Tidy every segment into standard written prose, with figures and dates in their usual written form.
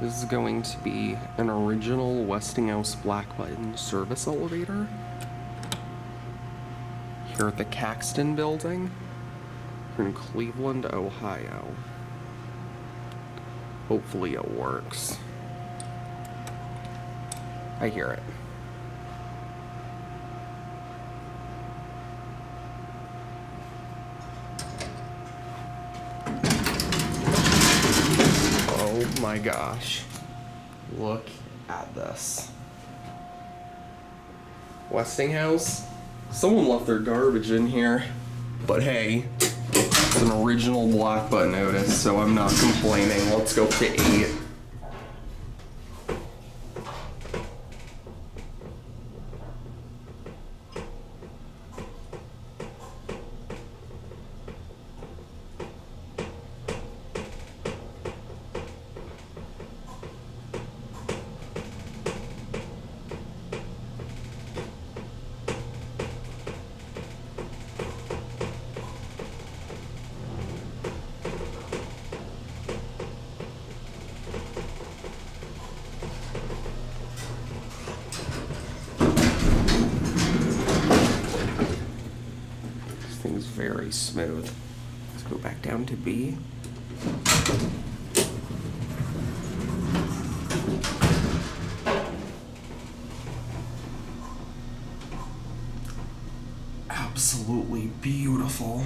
This is going to be an original Westinghouse Black Button service elevator here at the Caxton building here in Cleveland, Ohio. Hopefully it works. I hear it. Oh my gosh. Look at this. Westinghouse? Someone left their garbage in here. But hey, it's an original Black Button Otis, so I'm not complaining. Let's go up to 8. Thing's very smooth. Let's go back down to B. Absolutely beautiful.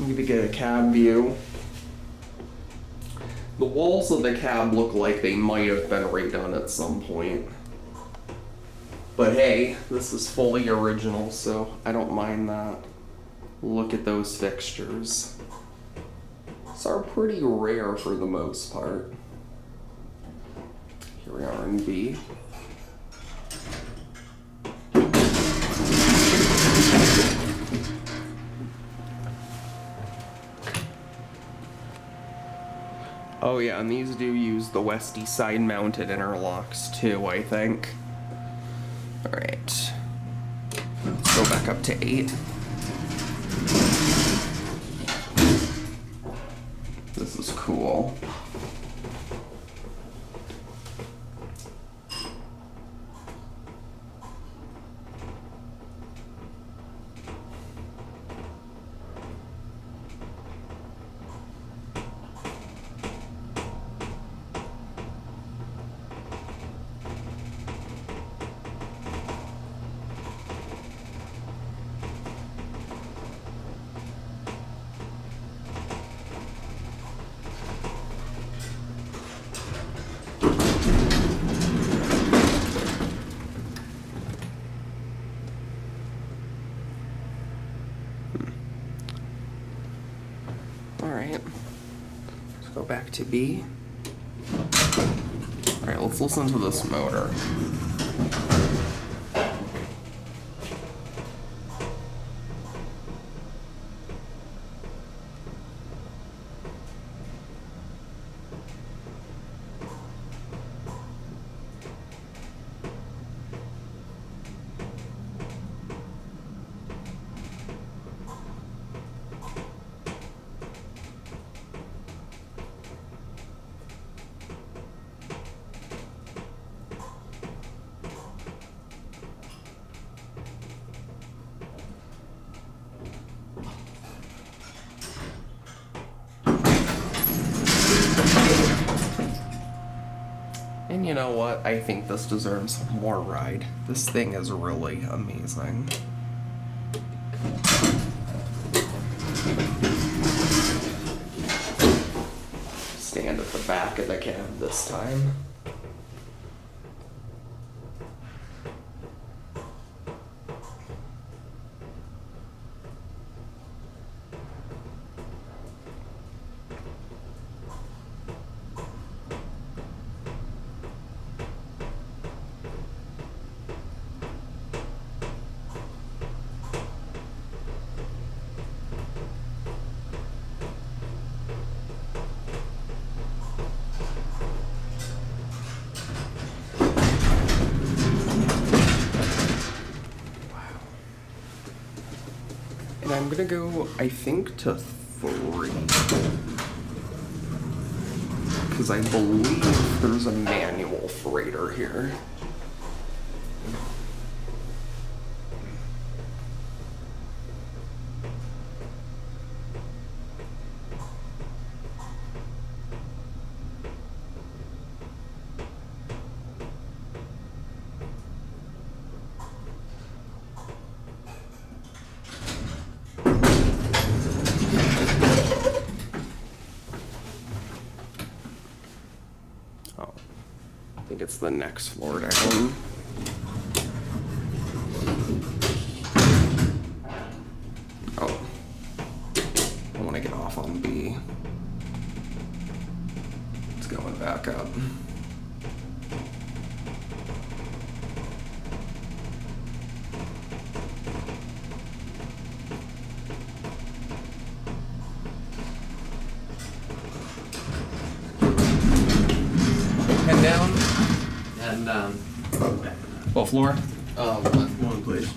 I'm gonna get a cab view. The walls of the cab look like they might have been redone at some point. But hey, this is fully original, so I don't mind that. Look at those fixtures. These are pretty rare for the most part. Here we are in B. Oh yeah, and these do use the Westy side mounted interlocks too, I think. Alright, let's go back up to 8. This is cool. Alright, let's go back to B. Alright, let's listen to this motor. And you know what? I think this deserves more ride. This thing is really amazing. Stand at the back of the cab this time. I'm gonna go, I think, to 3. Because I believe there's a manual freighter here. I think it's the next floor down. Oh, I want to get off on B. It's going back up. Head down. And What floor? one, please.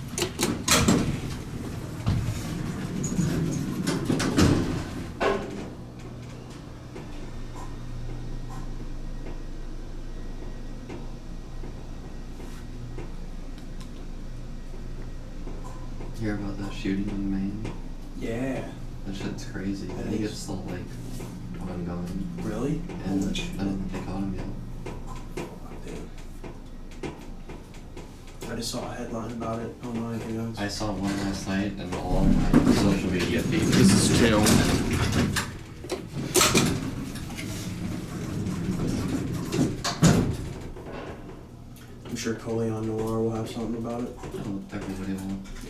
Hear about that shooting in Maine? Yeah. That shit's crazy. I That think is. it's still like ongoing. Really? And I don't think they caught him yet. I just saw a headline about it. I don't know anything else. I saw one last night and all my social media feeds. This is 2. I'm sure Coleon Noir will have something about it. Everybody will.